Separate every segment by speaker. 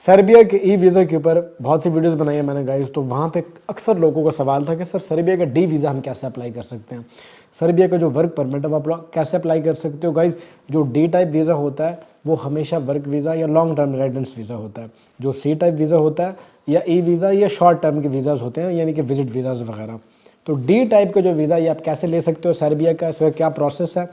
Speaker 1: Serbia के e visa के ऊपर बहुत सी वीडियोस बनाई है मैंने गाइस। तो वहाँ पे अक्सर लोगों का सवाल था कि सर सर्बिया का डी वीज़ा हम कैसे अप्लाई कर सकते हैं, सर्बिया का जो वर्क परमिट है वो आप कैसे अप्लाई कर सकते हो। गाइस जो डी टाइप वीज़ा होता है वो हमेशा वर्क वीज़ा या लॉन्ग टर्म रेजिडेंस वीज़ा होता है। जो सी टाइप वीज़ा होता है या ई वीज़ा या शॉर्ट टर्म के वीज़ाज़ होते हैं, यानी कि विजिट वीज़ाज़ वगैरह। तो डी टाइप का जो वीज़ा ये आप कैसे ले सकते हो सर्बिया का, इसका क्या प्रोसेस है,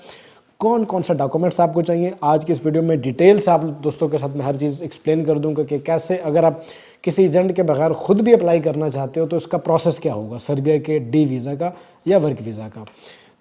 Speaker 1: कौन कौन सा डॉक्यूमेंट्स आपको चाहिए, आज की इस वीडियो में डिटेल से आप दोस्तों के साथ मैं हर चीज़ एक्सप्लेन कर दूंगा कि कैसे अगर आप किसी एजेंट के बगैर खुद भी अप्लाई करना चाहते हो तो इसका प्रोसेस क्या होगा सर्बिया के डी वीज़ा का या वर्क वीज़ा का।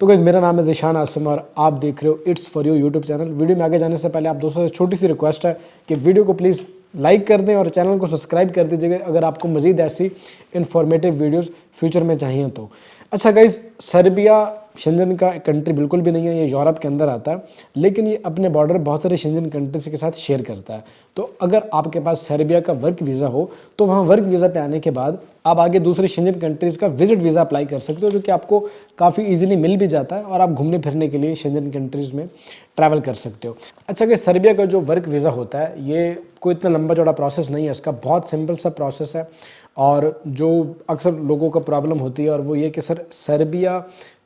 Speaker 1: तो गाइस मेरा नाम है ज़ीशान आसिम और आप देख रहे हो it's for you YouTube channel. Video में आगे जाने से पहले आप दोस्तों से छोटी सी रिक्वेस्ट है कि वीडियो को प्लीज़ लाइक कर दें और चैनल को सब्सक्राइब कर दीजिएगा अगर आपको मज़ीद ऐसी इन्फॉर्मेटिव वीडियोज़ फ्यूचर में चाहिए तो। अच्छा गाइस, सर्बिया शेंजन का कंट्री बिल्कुल भी नहीं है, ये यूरोप के अंदर आता है, लेकिन ये अपने बॉर्डर बहुत सारे शेंजन कंट्रीज के साथ शेयर करता है। तो अगर आपके पास सर्बिया का वर्क वीज़ा हो तो वहाँ वर्क वीज़ा पे आने के बाद आप आगे दूसरे शेंजन कंट्रीज़ का विजिट वीज़ा अप्लाई कर सकते हो, जो कि आपको काफ़ी ईजिली मिल भी जाता है और आप घूमने फिरने के लिए शेंजन कंट्रीज़ में ट्रैवल कर सकते हो। अच्छा कि सर्बिया का जो वर्क वीज़ा होता है ये कोई इतना लंबा चौड़ा प्रोसेस नहीं है, इसका बहुत सिंपल सा प्रोसेस है। और जो अक्सर लोगों का प्रॉब्लम होती है और वो ये कि सर सर्बिया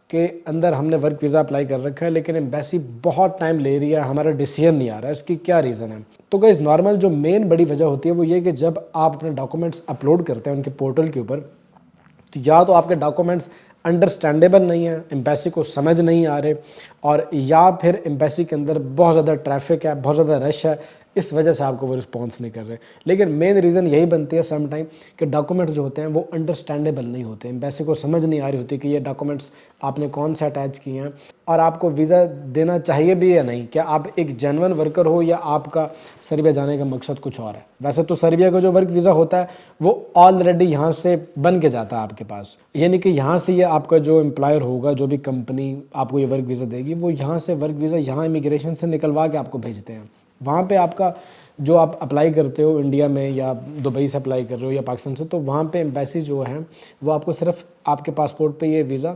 Speaker 1: के अंदर हमने वर्क वीज़ा अप्लाई कर रखा है लेकिन एम्बेसी बहुत टाइम ले रही है, हमारा डिसीजन नहीं आ रहा है, इसकी क्या रीज़न है। तो गाइस नॉर्मल जो मेन बड़ी वजह होती है वो ये कि जब आप अपने डॉक्यूमेंट्स अपलोड करते हैं उनके पोर्टल के ऊपर, तो या तो आपके डॉक्यूमेंट्स अंडरस्टैंडेबल नहीं है, एम्बेसी को समझ नहीं आ रहे, और या फिर एम्बेसी के अंदर बहुत ज़्यादा ट्रैफिक है, बहुत ज़्यादा रश है, इस वजह से आपको वो रिस्पॉन्स नहीं कर रहे। लेकिन मेन रीज़न यही बनती है सम टाइम कि डॉक्यूमेंट्स जो होते हैं वो अंडरस्टैंडेबल नहीं होते, एम्बेसी को समझ नहीं आ रही होती कि ये डॉक्यूमेंट्स आपने कौन से अटैच किए हैं और आपको वीज़ा देना चाहिए भी या नहीं, क्या आप एक जेन्युइन वर्कर हो या आपका सर्बिया जाने का मकसद कुछ और है। वैसे तो सर्बिया का जो वर्क वीज़ा होता है वो ऑलरेडी यहाँ से बन के जाता है आपके पास, यानी कि यहाँ से ये आपका जो एम्प्लॉयर होगा, जो भी कंपनी आपको ये वर्क वीज़ा देगी, वो यहाँ से वर्क वीज़ा यहाँ इमिग्रेशन से निकलवा के आपको भेजते हैं। वहाँ पे आपका जो आप अप्लाई करते हो इंडिया में या दुबई से अप्लाई कर रहे हो या पाकिस्तान से, तो वहाँ पे एम्बेसी जो है वो आपको सिर्फ आपके पासपोर्ट पे ये वीज़ा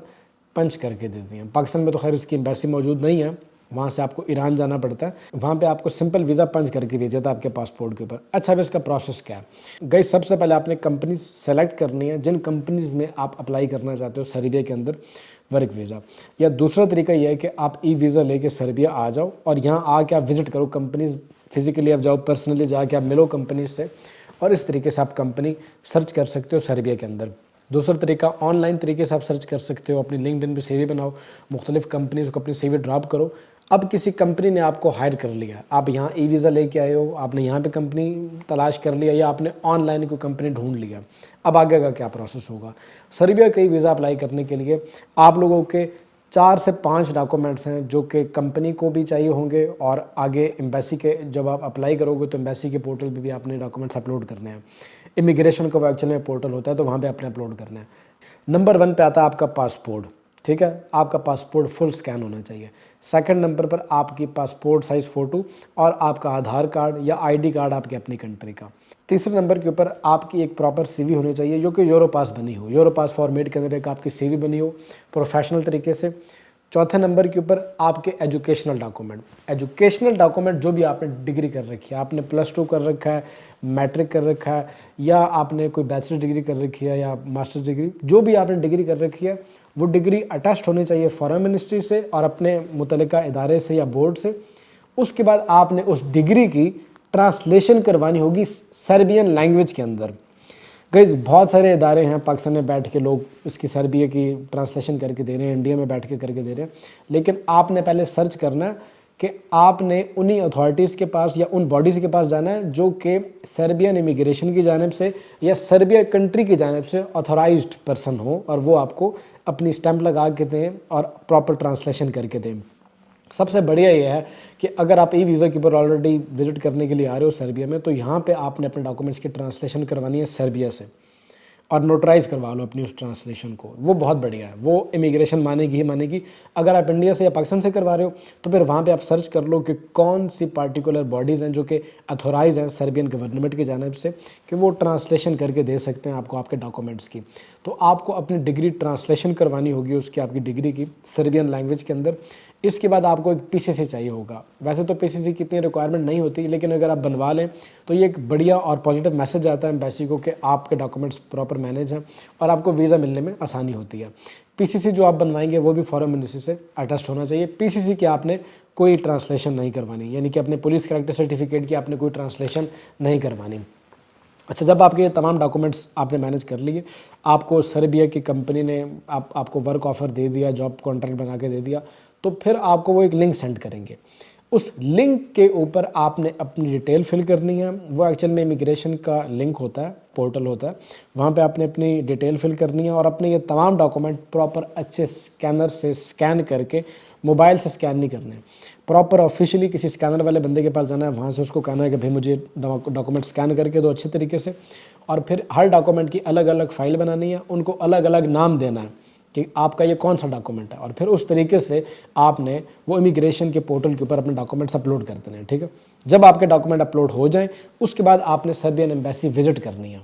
Speaker 1: पंच करके देती हैं। पाकिस्तान में तो खैर इसकी एम्बेसी मौजूद नहीं है, वहाँ से आपको ईरान जाना पड़ता है, वहाँ पे आपको सिंपल वीज़ा पंच करके दिया जाता है आपके पासपोर्ट के ऊपर। अच्छा अब इसका प्रोसेस क्या है गाइस, सबसे पहले आपने कंपनीज सेलेक्ट करनी है जिन कंपनीज़ में आप अप्लाई करना चाहते हो सर्बिया के अंदर वर्क वीज़ा। या दूसरा तरीका यह है कि आप ई वीज़ा लेके सर्बिया आ जाओ और यहाँ आके आप विज़िट करो कंपनीज़, फिजिकली आप जाओ, पर्सनली जाके आप मिलो कंपनीज से, और इस तरीके से आप कंपनी सर्च कर सकते हो सर्बिया के अंदर। दूसरा तरीका ऑनलाइन तरीके से आप सर्च कर सकते हो, अपनी लिंक्डइन पे सीवी बनाओ, मुख्तलिफ कंपनीज़ को अपनी सीवी ड्रॉप करो। अब किसी कंपनी ने आपको हायर कर लिया, आप यहाँ ई वीज़ा लेके आए हो, आपने यहाँ पे कंपनी तलाश कर लिया या आपने ऑनलाइन कोई कंपनी ढूंढ लिया, अब आगे का क्या प्रोसेस होगा। सर्बिया का ई वीज़ा अप्लाई करने के लिए आप लोगों के 4 से 5 डॉक्यूमेंट्स हैं जो कि कंपनी को भी चाहिए होंगे, और आगे एम्बेसी के जब आप अप्लाई करोगे तो एम्बेसी के पोर्टल पे भी आपने डॉक्यूमेंट्स अपलोड करने हैं। इमिग्रेशन का वो एक्चुअली में पोर्टल होता है तो वहाँ पे आपने अपलोड करना है। नंबर 1 पे आता है आपका पासपोर्ट, ठीक है, आपका पासपोर्ट फुल स्कैन होना चाहिए। सेकंड नंबर पर आपकी पासपोर्ट साइज़ फ़ोटो और आपका आधार कार्ड या आईडी कार्ड आपकी अपनी कंट्री का। तीसरे नंबर के ऊपर आपकी एक प्रॉपर सीवी होनी चाहिए जो कि यूरोपास बनी हो, यूरोपास फॉर्मेट के अंदर एक आपकी सीवी बनी हो प्रोफेशनल तरीके से। चौथे नंबर के ऊपर आपके एजुकेशनल डॉक्यूमेंट जो भी आपने डिग्री कर रखी है, आपने +2 कर रखा है, मैट्रिक कर रखा है, या आपने कोई बैचलर डिग्री कर रखी है या मास्टर डिग्री, जो भी आपने डिग्री कर रखी है वो डिग्री अटैच्ड होनी चाहिए फॉरेन मिनिस्ट्री से और अपने मुतल्लिका इदारे से या बोर्ड से। उसके बाद आपने उस डिग्री की ट्रांसलेशन करवानी होगी सर्बियन लैंग्वेज के अंदर। गाइस बहुत सारे इदारे हैं पाकिस्तान में बैठ के लोग इसकी सर्बिया की ट्रांसलेशन करके दे रहे हैं, इंडिया में बैठ के करके दे रहे हैं, लेकिन आपने पहले सर्च करना है कि आपने उन्हीं अथॉरिटीज़ के पास या उन बॉडीज़ के पास जाना है जो कि सर्बियन इमिग्रेशन की जानिब से या सर्बिया कंट्री की जानिब से ऑथोराइज्ड पर्सन हो, और वो आपको अपनी स्टैंप लगा के दें और प्रॉपर ट्रांसलेशन करके दें। सबसे बढ़िया ये है कि अगर आप ई वीज़ा के ऊपर ऑलरेडी विजिट करने के लिए आ रहे हो सर्बिया में, तो यहाँ पे आपने अपने डॉक्यूमेंट्स की ट्रांसलेशन करवानी है सर्बिया से और नोटराइज करवा लो अपनी उस ट्रांसलेशन को, वो बहुत बढ़िया है, वो इमिग्रेशन मानेगी ही मानेगी। अगर आप इंडिया से या पाकिस्तान से करवा रहे हो तो फिर वहाँ पे आप सर्च कर लो कि कौन सी पार्टिकुलर बॉडीज़ हैं जो कि अथोराइज हैं सर्बियन गवर्नमेंट की जानिब से कि वो ट्रांसलेशन करके दे सकते हैं आपको आपके डॉक्यूमेंट्स की। तो आपको अपनी डिग्री ट्रांसलेशन करवानी होगी उसकी, आपकी डिग्री की सर्बियन लैंग्वेज के अंदर। इसके बाद आपको एक पीसीसी चाहिए होगा। वैसे तो पीसीसी की इतनी रिक्वायरमेंट नहीं होती, लेकिन अगर आप बनवा लें तो ये एक बढ़िया और पॉजिटिव मैसेज आता है एम्बेसी को कि आपके डॉक्यूमेंट्स प्रॉपर मैनेज हैं और आपको वीज़ा मिलने में आसानी होती है। पीसीसी जो आप बनवाएंगे वो भी फॉरेन मिनिस्ट्री से अटेस्ट होना चाहिए। पीसीसी की आपने कोई ट्रांसलेशन नहीं करवानी, यानी कि अपने पुलिस कैरेक्टर सर्टिफिकेट की आपने कोई ट्रांसलेशन नहीं करवानी। अच्छा, जब आपके ये तमाम डॉक्यूमेंट्स आपने मैनेज कर लिए, आपको सर्बिया की कंपनी ने आपको वर्क ऑफ़र दे दिया, जॉब कॉन्ट्रैक्ट बना के दे दिया, तो फिर आपको वो एक लिंक सेंड करेंगे। उस लिंक के ऊपर आपने अपनी डिटेल फिल करनी है। वो एक्चुअल में इमिग्रेशन का लिंक होता है, पोर्टल होता है, वहाँ पे आपने अपनी डिटेल फिल करनी है और अपने ये तमाम डॉक्यूमेंट प्रॉपर अच्छे स्कैनर से स्कैन करके, मोबाइल से स्कैन नहीं करने, प्रॉपर ऑफिशियली किसी स्कैनर वाले बंदे के पास जाना है, वहाँ से उसको कहना है कि भाई मुझे डॉक्यूमेंट स्कैन करके दो अच्छे तरीके से, और फिर हर डॉक्यूमेंट की अलग अलग फाइल बनानी है, उनको अलग अलग नाम देना है कि आपका ये कौन सा डॉक्यूमेंट है, और फिर उस तरीके से आपने वो इमिग्रेशन के पोर्टल के ऊपर अपने डॉक्यूमेंट्स अपलोड कर देने हैं। ठीक है, जब आपके डॉक्यूमेंट अपलोड हो जाएं, उसके बाद आपने सर्बियन एम्बेसी विजिट करनी है।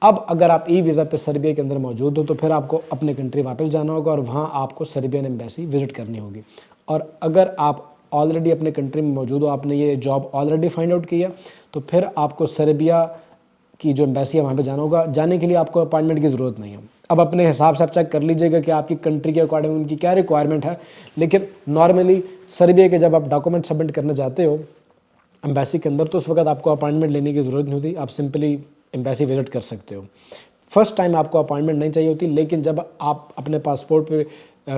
Speaker 1: अब अगर आप ई वीज़ा पे सर्बिया के अंदर मौजूद हो तो फिर आपको अपने कंट्री वापस जाना होगा और वहाँ आपको सर्बियन एम्बेसी विजिट करनी होगी। और अगर आप ऑलरेडी अपने कंट्री में मौजूद हो, आपने ये जॉब ऑलरेडी फाइंड आउट किया, तो फिर आपको सर्बिया की जो एम्बेसी है वहाँ पे जाना होगा। जाने के लिए आपको अपॉइंटमेंट की ज़रूरत नहीं है। अब अपने हिसाब से आप चेक कर लीजिएगा कि आपकी कंट्री के अकॉर्डिंग उनकी क्या रिक्वायरमेंट है, लेकिन नॉर्मली सर्बिया के जब आप डॉक्यूमेंट सबमिट करने जाते हो एम्बेसी के अंदर, तो उस वक्त आपको अपॉइंटमेंट लेने की ज़रूरत नहीं होती, आप सिंपली एम्बेसी विजिट कर सकते हो। फर्स्ट टाइम आपको अपॉइंटमेंट नहीं चाहिए होती, लेकिन जब आप अपने पासपोर्ट पे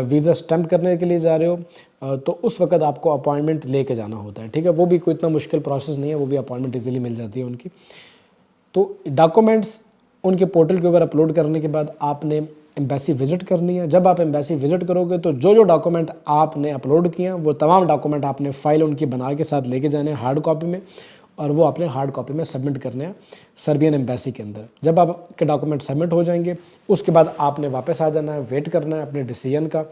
Speaker 1: वीज़ा स्टैम्प करने के लिए जा रहे हो तो उस वक्त आपको अपॉइंटमेंट लेके जाना होता है। ठीक है, वो भी कोई इतना मुश्किल प्रोसेस नहीं है, वो भी अपॉइंटमेंट इजीली मिल जाती है उनकी। तो डॉक्यूमेंट्स उनके पोर्टल के ऊपर अपलोड करने के बाद आपने एम्बेसी विजिट करनी है। जब आप एम्बेसी विजिट करोगे तो जो जो डॉक्यूमेंट आपने अपलोड किए हैं वो तमाम डॉक्यूमेंट आपने फ़ाइल उनकी बना के साथ लेके जाने हैं हार्ड कॉपी में, और वो आपने हार्ड कॉपी में सबमिट करने हैं सर्बियन एम्बेसी के अंदर। जब आपके डॉक्यूमेंट सबमिट हो जाएंगे उसके बाद आपने वापस आ जाना है, वेट करना है अपने डिसीजन का।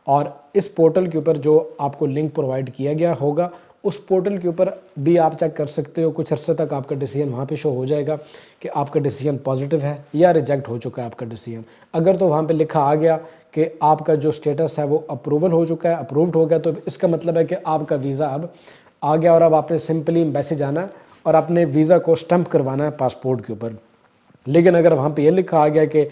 Speaker 1: और इस पोर्टल के ऊपर जो आपको लिंक प्रोवाइड किया गया होगा, उस पोर्टल के ऊपर भी आप चेक कर सकते हो। कुछ अर्से तक आपका डिसीजन वहाँ पे शो हो जाएगा कि आपका डिसीजन पॉजिटिव है या रिजेक्ट हो चुका है आपका डिसीजन। अगर तो वहाँ पे लिखा आ गया कि आपका जो स्टेटस है वो अप्रूवल हो चुका है, अप्रूव्ड हो गया, तो इसका मतलब है कि आपका वीज़ा अब आ गया और अब आपने सिंपली एम्बेसी जाना है और अपने वीज़ा को स्टैम्प करवाना है पासपोर्ट के ऊपर। लेकिन अगर वहाँ पे ये लिखा आ गया कि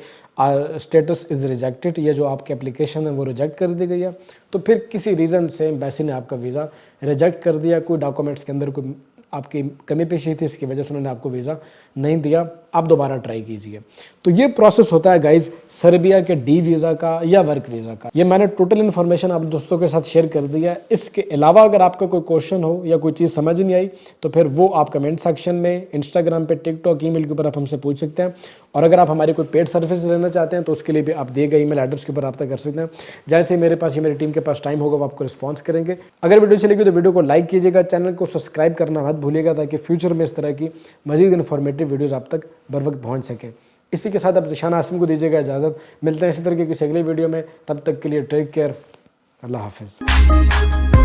Speaker 1: स्टेटस इज़ रिजेक्टेड, ये जो आपकी एप्लीकेशन है वो रिजेक्ट कर दी गई है, तो फिर किसी रीज़न से एम्बेसी ने आपका वीज़ा रिजेक्ट कर दिया, कोई डॉक्यूमेंट्स के अंदर कोई आपकी कमी पेशी थी, इसकी वजह से उन्होंने आपको वीज़ा नहीं दिया, आप दोबारा ट्राई कीजिए। तो ये प्रोसेस होता है गाइज सर्बिया के डी वीज़ा का या वर्क वीज़ा का। ये मैंने टोटल इन्फॉर्मेशन आप दोस्तों के साथ शेयर कर दिया है। इसके अलावा अगर आपका कोई क्वेश्चन हो या कोई चीज़ समझ नहीं आई तो फिर वो आप कमेंट सेक्शन में, इंस्टाग्राम पे, टिकटॉक, ईमेल के ऊपर आप हमसे पूछ सकते हैं। और अगर आप हमारी कोई पेड सर्विस लेना चाहते हैं तो उसके लिए भी आप दिए गए ईमेल एड्रेस के ऊपर रब्ता कर सकते हैं। जैसे मेरे पास या मेरी टीम के पास टाइम होगा वो आपको रिस्पॉन्स करेंगे। अगर वीडियो चलेगी तो वीडियो को लाइक कीजिएगा, चैनल को सब्सक्राइब करना मत भूलिएगा, ताकि फ्यूचर में इस तरह की मजीद इन्फॉर्मेटिव वीडियोज़ आप तक बर वक्त पहुँच सकें। इसी के साथ अब ज़िशान आसिम को दीजिएगा इजाज़त। मिलते हैं इसी तरह की किसी अगली वीडियो में, तब तक के लिए टेक केयर, अल्लाह हाफिज़।